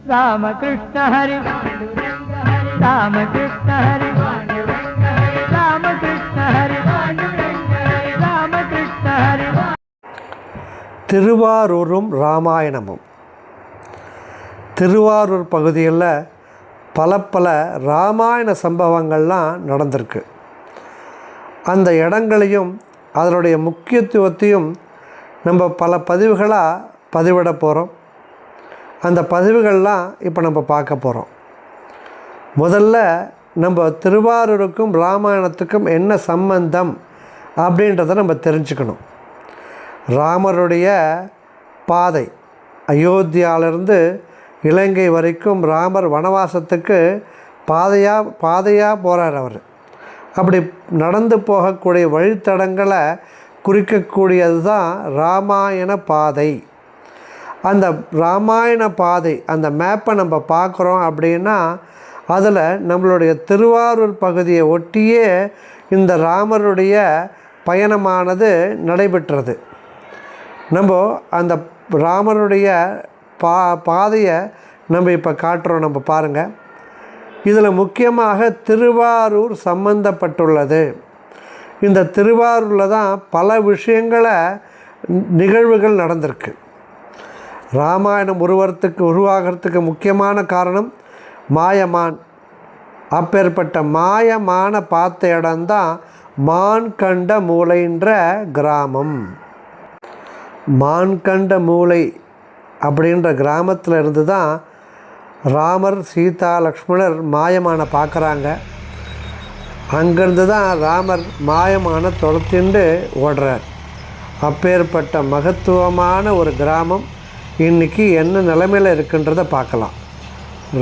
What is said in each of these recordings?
ராமகிருஷ்ண ஹரி ராமகிருஷ்ண ஹரி ராமகிருஷ்ண ஹரி ராமகிருஷ்ண ஹரி. திருவாரூரும் ராமாயணமும். திருவாரூர் பகுதியில் பல ராமாயண சம்பவங்கள்லாம் நடந்திருக்கு. அந்த இடங்களையும் அதனுடைய முக்கியத்துவத்தையும் நம்ம பல பதிவுகளாக பதிவிட போகிறோம். அந்த பதிவுகள்லாம் இப்போ நம்ம பார்க்க போகிறோம். முதல்ல நம்ம திருவாரூருக்கும் ராமாயணத்துக்கும் என்ன சம்பந்தம் அப்படின்றத நம்ம தெரிஞ்சுக்கணும். ராமருடைய பாதை, அயோத்தியாவிலிருந்து இலங்கை வரைக்கும் ராமர் வனவாசத்துக்கு பாதையாக போகிறார். அவர் அப்படி நடந்து போகக்கூடிய வழித்தடங்களை குறிக்கக்கூடியது தான் ராமாயண பாதை. அந்த ராமாயண பாதை, அந்த மேப்பை நம்ம பார்க்குறோம் அப்படின்னா அதில் நம்மளுடைய திருவாரூர் பகுதியை ஒட்டியே இந்த ராமருடைய பயணமானது நடைபெற்றது. நம்ம அந்த ராமருடைய பாதையை நம்ம இப்போ காட்டுறோம். நம்ம பாருங்கள், இதில் முக்கியமாக திருவாரூர் சம்பந்தப்பட்டுள்ளது. இந்த திருவாரூரில் தான் பல நிகழ்வுகள் நடந்திருக்கு. ராமாயணம் உருவாகிறதுக்கு முக்கியமான காரணம் மாயமான். அப்பேற்பட்ட மாயமான பார்த்த இடம்தான் மான்கண்ட மூலைன்ற கிராமம். மான்கண்ட மூலை அப்படின்ற கிராமத்தில் இருந்து தான் ராமர், சீதா, லக்ஷ்மணர் மாயமான பார்க்குறாங்க. அங்கேருந்து தான் ராமர் மாயமான துரத்திண்டு ஓடுறார். அப்பேற்பட்ட மகத்துவமான ஒரு கிராமம் இன்றைக்கி என்ன நிலைமையில் இருக்குன்றதை பார்க்கலாம்.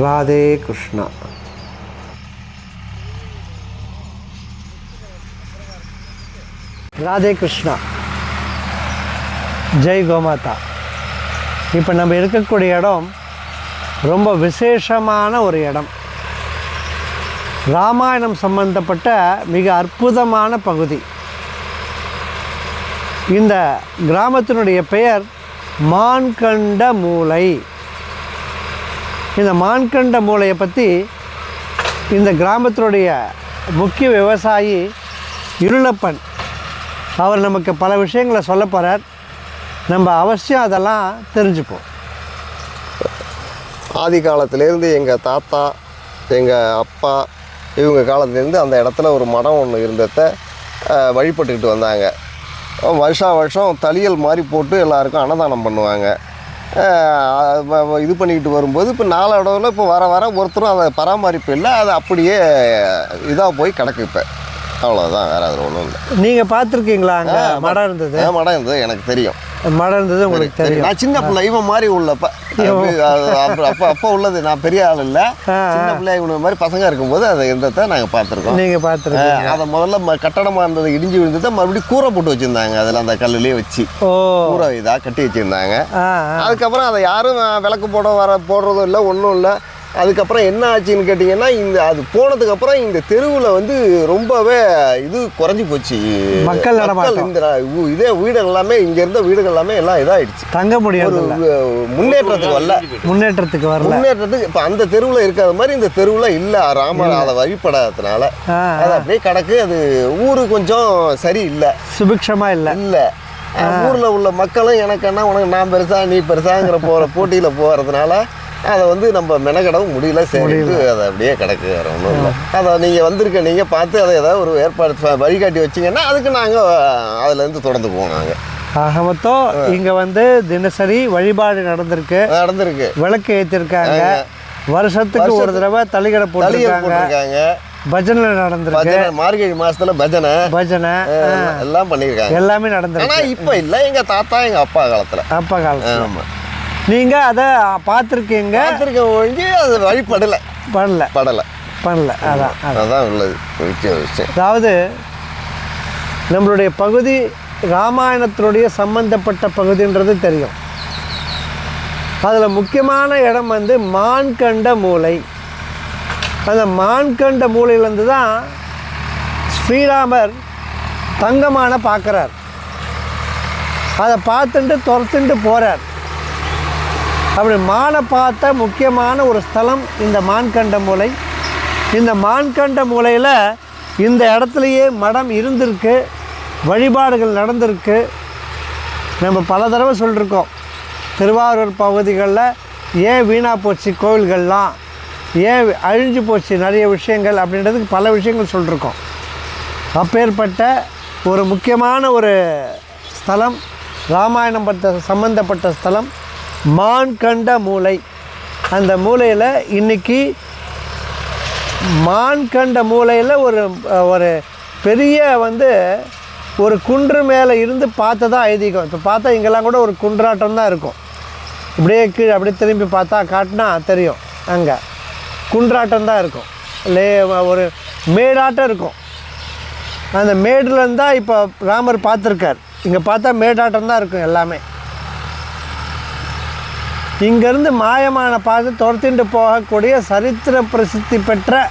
ராதே கிருஷ்ணா. ராதே கிருஷ்ணா. ஜெய் கோமாதா. இப்போ நம்ம இருக்கக்கூடிய இடம் ரொம்ப விசேஷமான ஒரு இடம். ராமாயணம் சம்பந்தப்பட்ட மிக அற்புதமான பகுதி. இந்த கிராமத்தினுடைய பெயர் மான்கண்ட மூலை. இந்த மான்கண்ட மூலையை பற்றி இந்த கிராமத்தினுடைய முக்கிய விவசாயி இருளப்பன் அவர் நமக்கு பல விஷயங்களை சொல்ல போகிறார். நம்ம அவசியம் அதெல்லாம் தெரிஞ்சுப்போம். ஆதி காலத்திலேருந்து எங்கள் தாத்தா, எங்கள் அப்பா இவங்க காலத்துலேருந்து அந்த இடத்துல ஒரு மடம் ஒன்று இருந்ததை வழிபட்டுக்கிட்டு வந்தாங்க. வருஷம் தளியல் மாதிரி போட்டு எல்லாருக்கும் அன்னதானம் பண்ணுவாங்க. இது பண்ணிக்கிட்டு வரும்போது இப்போ நாளடைவில் இப்போ வர ஒருத்தரும் அதை பராமரிப்பு இல்லை. அது அப்படியே இதாக போய் கிடக்கு. இப்போ அவ்வளோதான், வேறு அதில் ஒன்றும் இல்லை. நீங்கள் பார்த்துருக்கீங்களா? அங்கே மடம் இருந்தது? மடம் இருந்தது, எனக்கு தெரியும். மடம் இருந்தது உங்களுக்கு தெரியும். நான் சின்ன பிள்ளை இவன் மாதிரி உள்ளப்ப அப்போ உள்ளது. நான் பெரிய ஆள் இல்லை, சின்ன பிள்ளை இவங்க மாதிரி பசங்க இருக்கும்போது அதை இருந்ததை நாங்கள் பார்த்துருக்கோம். நீங்கள் பார்த்துருக்கீங்க. அதை முதல்ல கட்டடமாக இருந்தது இடிஞ்சு விழுந்ததை மறுபடியும் கூரை போட்டு வச்சுருந்தாங்க. அதில் அந்த கல்லுலேயே வச்சு கூரை இதாக கட்டி வச்சுருந்தாங்க. அதுக்கப்புறம் அதை யாரும் விளக்கு போடுறதும் இல்லை, ஒன்றும் இல்லை. அதுக்கப்புறம் என்ன ஆச்சுன்னு கேட்டிங்கன்னா, அது போனதுக்கப்புறம் இந்த தெருவில் வந்து ரொம்பவே இது குறைஞ்சி போச்சு. மக்கள் இந்த இதே வீடுகள் எல்லாமே, இங்கே இருந்த வீடுகள் எல்லாமே எல்லாம் இதாகிடுச்சு. தங்க முடியாது, முன்னேற்றத்துக்கு வரல. இப்போ அந்த தெருவில் இருக்கிற மாதிரி இந்த தெருவில் இல்லை. ராமர் அதை வழிபடாததுனால அது அப்படியே கிடக்கு. அது ஊரு கொஞ்சம் சரி இல்லை, சுபிக்ஷமாக இல்லை. ஊரில் உள்ள மக்களும் எனக்கு என்ன, உனக்கு நான் பெருசா நீ பெருசாங்கிற போட்டியில் போகிறதுனால அதை வந்து நம்ம மெனக்கடவும் முடியல. சரிட்டு அதை அப்படியே கிடக்கு, வேறு ஒன்றும் இல்லை. அதை நீங்கள் நீங்கள் பார்த்து அதை ஏதாவது ஒரு ஏற்பாடு வழிகாட்டி வச்சிங்கன்னா அதுக்கு நாங்கள் அதுலேருந்து தொடர்ந்து போவோம். நாங்கள் ஆக மொத்தம் இங்கே வந்து தினசரி வழிபாடு நடந்திருக்கு. விளக்கு ஏற்றிருக்காங்க. வருஷத்துக்கு ஒரு தடவை தளிகடை போட்டிருக்காங்க. பஜனை நடந்திருக்கு. மார்கழி மாசத்துல பஜனை எல்லாம் பண்ணியிருக்காங்க. எல்லாமே நடந்திருக்கு. ஆனால் இப்போ இல்லை, எங்கள் தாத்தா எங்கள் அப்பா காலத்தில். ஆமாம். நீங்கள் அதை பார்த்துருக்கீங்க? ஒழிஞ்சு அது வழிபடலை. அதான் உள்ளது விஷயம். அதாவது நம்மளுடைய பகுதி ராமாயணத்தினுடைய சம்பந்தப்பட்ட பகுதின்றது தெரியும். அதில் முக்கியமான இடம் வந்து மான்கண்ட மூலை. அந்த மான்கண்ட மூலையிலேருந்து தான் ஸ்ரீராமர் தங்கமான பார்க்குறார். அதை பார்த்துட்டு துரத்துட்டு போகிறார். அப்படி மானை பார்த்த முக்கியமான ஒரு ஸ்தலம் இந்த மான்கண்ட மூலை. இந்த மான்கண்ட மூலையில் இந்த இடத்துலையே மடம் இருந்திருக்கு, வழிபாடுகள் நடந்திருக்கு. நம்ம பல தடவை சொல்லியிருக்கோம், திருவாரூர் பகுதிகளில் ஏன் வீணாக போச்சு கோவில்கள்லாம், ஏன் அழிஞ்சு போச்சு நிறைய விஷயங்கள் அப்படின்றதுக்கு பல விஷயங்கள் சொல்லியிருக்கோம். அப்பேற்பட்ட ஒரு முக்கியமான ஒரு ஸ்தலம், ராமாயணம் சம்பந்தப்பட்ட ஸ்தலம் மான்கண்ட மூலை. அந்த மூலையில் இன்றைக்கி மான்கண்ட மூலையில் ஒரு பெரிய ஒரு குன்று மேலே இருந்து பார்த்ததா ஐதீகம். இப்போ பார்த்தா இங்கெல்லாம் கூட ஒரு குன்றாட்டம் தான் இருக்கும். இப்படியே கீழே அப்படியே திரும்பி பார்த்தா காட்டினா தெரியும், அங்கே குன்றாட்டம் தான் இருக்கும், ஒரு மேடாட்டம் இருக்கும். அந்த மேடுலேருந்து தான் இப்போ ராமர் பார்த்துருக்கார். இங்கே பார்த்தா மேடாட்டம் தான் இருக்கும் எல்லாமே. இங்கேருந்து மாயமான பார்த்து துரத்திட்டு போகக்கூடிய சரித்திர பிரசித்தி பெற்ற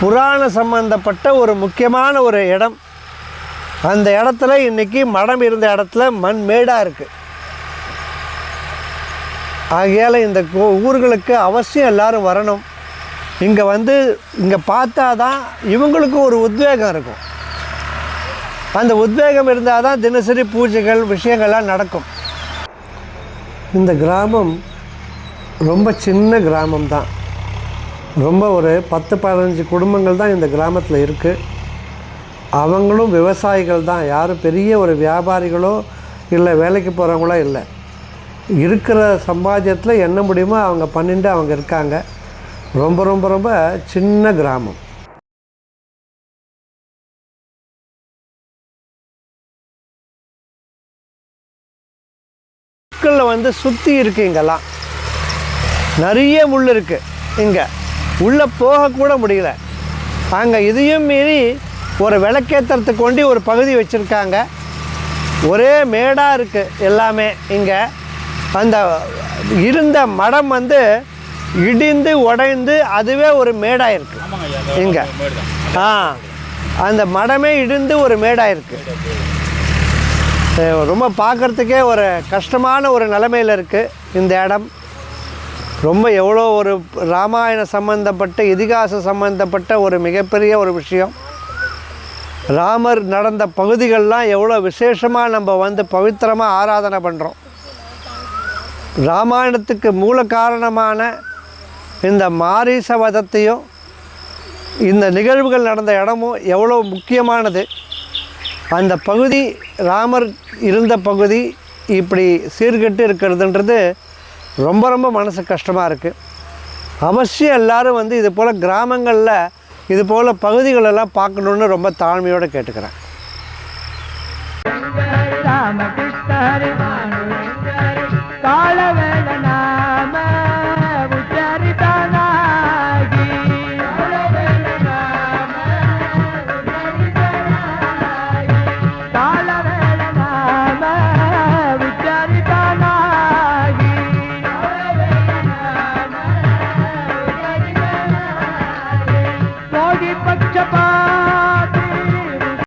புராண சம்பந்தப்பட்ட ஒரு முக்கியமான ஒரு இடம். அந்த இடத்துல இன்றைக்கி மடம் இருந்த இடத்துல மண் மேடாக இருக்குது. ஆகையால் இந்த ஊர்களுக்கு அவசியம் எல்லோரும் வரணும். இங்கே இங்கே பார்த்தா தான் இவங்களுக்கும் ஒரு உத்வேகம் இருக்கும். அந்த உத்வேகம் இருந்தால் தான் தினசரி பூஜைகள் விஷயங்கள்லாம் நடக்கும். இந்த கிராமம் ரொம்ப சின்ன கிராமம் தான். ரொம்ப ஒரு 10-15 குடும்பங்கள் தான் இந்த கிராமத்தில் இருக்குது. அவங்களும் விவசாயிகள் தான், யாரும் பெரிய ஒரு வியாபாரிகளோ இல்லை வேலைக்கு போகிறவங்களோ இல்லை. இருக்கிற சம்பாத்தியத்தில் என்ன முடியுமோ அவங்க பண்ணிட்டு அவங்க இருக்காங்க. ரொம்ப ரொம்ப ரொம்ப சின்ன கிராமம். முட்களில் சுற்றி இருக்குது. இங்கெல்லாம் நிறைய முள் இருக்குது. இங்கே உள்ளே போகக்கூட முடியல. அங்கே இதையும் மீறி ஒரு விளக்கேற்றுறதுக்கு கொண்டு ஒரு பகுதி வச்சுருக்காங்க. ஒரே மேடாக இருக்குது எல்லாமே. இங்கே அந்த இருந்த மடம் இடிந்து உடைந்து அதுவே ஒரு மேடாயிருக்கு. இங்கே அந்த மடமே இடிந்து ஒரு மேடாயிருக்கு. ரொம்ப பார்க்குறதுக்கே ஒரு கஷ்டமான ஒரு நிலைமையில் இருக்குது இந்த இடம். ரொம்ப எவ்வளோ ஒரு ராமாயண சம்பந்தப்பட்ட இதிகாச சம்பந்தப்பட்ட ஒரு மிகப்பெரிய ஒரு விஷயம். ராமர் நடந்த பகுதிகள்லாம் எவ்வளோ விசேஷமாக நம்ம பவித்திரமாக ஆராதனை பண்ணுறோம். ராமாயணத்துக்கு மூல காரணமான இந்த மாரீசவதத்தையும் இந்த நிகழ்வுகள் நடந்த இடமும் எவ்வளோ முக்கியமானது. அந்த பகுதி ராமர் இருந்த பகுதி இப்படி சீர்கெட்டு இருக்கிறதுன்றது ரொம்ப ரொம்ப மனசு கஷ்டமாக இருக்குது. அவசியம் எல்லோரும் இது போல் கிராமங்களில் இது போல் பகுதிகளெல்லாம் பார்க்கணுன்னு ரொம்ப தாழ்மையோடு கேட்டுக்கிறேன். ராமகிருஷ்ண ஹரி